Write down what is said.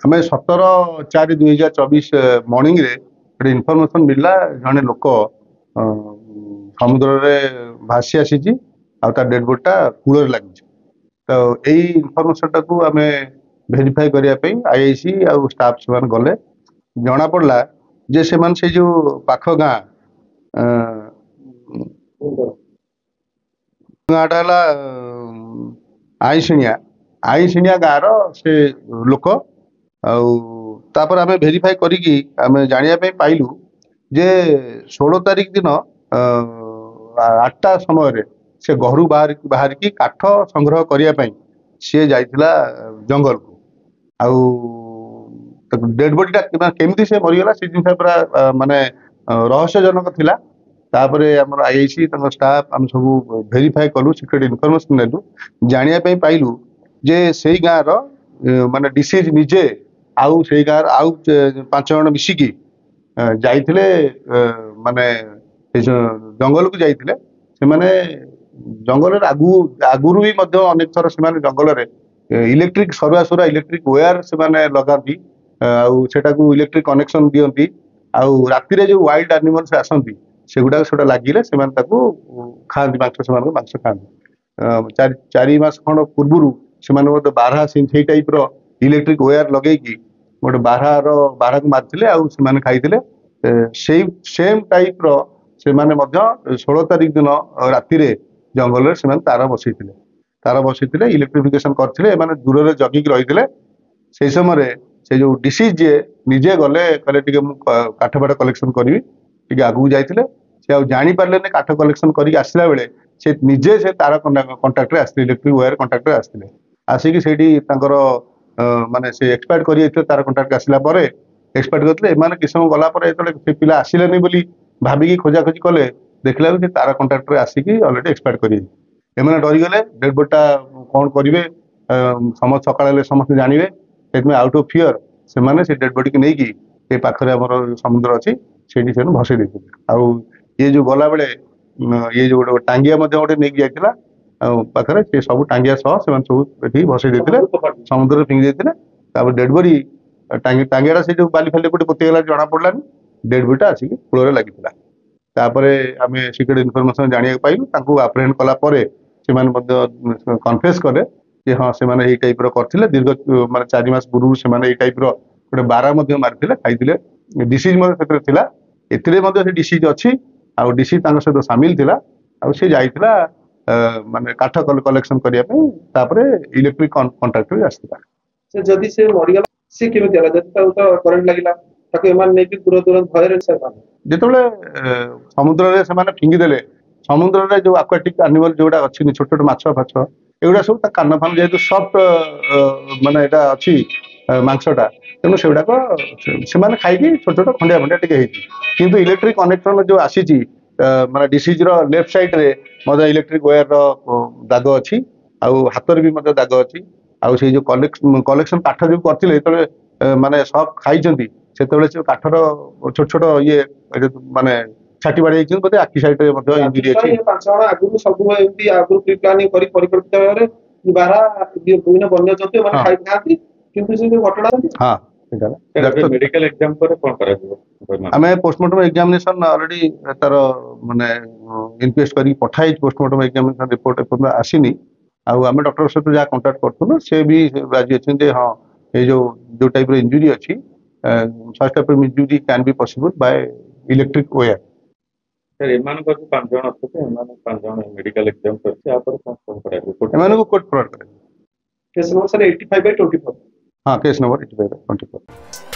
आम 17/4/2024 मॉर्निंग रे गोटे इनफॉरमेशन मिलला जड़े लोक समुद्र रे भासी आसी डेड बॉडीटा कूल लगी। तो यही इनफॉरमेशन टाक आम भेरीफाई करने आईआईसी आउ स्टाफ से गले जना पड़ा जे से जो पाख गाँ गाँटा है आईशिणिया गाँव से लोक आपर आम भेरीफाई करी जानापी पाइलु जे 16 तारिख दिन 8टा समय से घर बाहर की काठ संग्रह करने सी जाइला जंगल को आउ डेड बॉडीटा केमती से मरीगला से जिन पूरा माने रहस्यजनक थिला। तापर आम आईआईसी स्टाफ आम सब भेरीफाई कलु सिक्रेट इनफॉरमेशन नेलु जानापी पाइलु जे से गाँव माने डिसीज निजे आउ से गाँव आउ 5 जन मिसिकी जाइथिले माने जंगल को जाइथिले से माने जंगल आगुरु भी अनेक थर से जंगल इलेक्ट्रिक सरवासुरा इलेक्ट्रिक वायर से लगाती आटा को इलेक्ट्रिक कनेक्शन दियंती आउ राति जो वाइल्ड एनिमल्स आसती सेगुड़ा से लगिले से खाती मांस से मांस खाती 4 मास खंड पूर्व से बारहा से टाइप इलेक्ट्रिक वायर लगे गोटे बारह को मारते आने खाई सेम टाइप से 16 तारिख दिन राति जंगल से तार बसई इलेक्ट्रिफिकेशन करते दूर से जगिक रही से समय से जो डिसीज जे निजे गले कहले काठफाट कलेक्शन करी आगू जाते से जानी पारे काठ कलेक्शन करके आसला बेले से निजे से तार कंटाक्ट आसते इलेक्ट्रिक वायर कंटाक्ट आसते आसिकी से माने से एक्सपायर कर तार कंटाक्ट आसला एक्सपायर करते एम किस समय गलापर जो पिला आसिलानी बोली भाविकी खोजाखोजी कले देखला से तार कंटाक्ट आसिकी अलरेडी एक्सपायर कर डरीगले डेड बॉडीटा कौन करेंगे समस्त सकाल समस्त जानवे से आउट ऑफ फियर से डेड बॉडी की नहीं पाखे आम समुद्र अच्छी से भसई देते आउ ये जो गला बेले ये जो गोटे टांगिया गोटे नहीं जाता पाखे से सब टांगिया सह से सब ये भसई देते समुद्र फिंगी देते डेड बॉडी टांगिया से जो बाली फाली गोटे पोतीगला जना पड़ानी डेड बॉडीटा आसिक कूल लगी तापर आम सिक्रेट इनफॉरमेशन जाना पाइलु आप्रेहेंड कलापर से कन्फेस कले कि हाँ से टाइप करते दीर्घ माने 4 मास पूर्व से टाइप गोटे बारह मारी खाई डिसीज से डिसीज अच्छी आउ डिसीज सहित सामिल थिला आउ से जाइथिला माने काठ कलेक्शन करने इलेक्ट्रिक कंट्राक्ट भी आसता से जदि से मरिगला से केमिति हला जदि तो करंट लागिला ताको एमान नै कि दूर दूर भयर से जेतबले समुद्र रे से माने फिंगी देले समुद्र रे जो एक्वाटिक एनिमल जोडा अछि छोट छोट माछ फाछ एगुड़ा सब कान फान जेहेतु सफ्ट माने एटा अछि मांसटा तेणु से खाई छोट छोट खंडिया खंडिया टे किंतु इलेक्ट्रिक कनेक्शन जो आसी माने डिसीज रो लेफ्ट साइड रे मजा इलेक्ट्रिक वायर रो दाग अच्छी आउ हाथ भी मजा दाग अच्छी आउ से जो कलेक्शन काठ जो करते माने सब खाई से काठर छोट छोट ये माने छाटी बाड़ी बोलते आखि साइड रे इंजुरी अच्छी 5 जण आगु सब एमती आगु प्री प्लानिंग करी परिकल्पित भाबरे बारा विभिन्न वन्य जंतु माने खाइ खाती किंतु से घटना हां मेडिकल एग्जाम पर कोन करा आमे पोस्टमार्टम एग्जामिनेशन ऑलरेडी तार माने इनक्वेस्ट करी पठाई पोस्टमार्टम एग्जामिनेशन रिपोर्ट आसीनी आउ आमे डॉक्टर सहित जा कांटेक्ट करथुनो से भी राजी अछि जे हां ये जो टाइप रो इंजुरी अछि first type row injury can be possible by electric wire sir एमान को 5 जण अछि एमान 5 जण मेडिकल एग्जाम करछि आपर कोन करा रिपोर्ट एमान को कोड प्रोवाइड करे केस नंबर सर 85/24 हां केस नंबर 85/24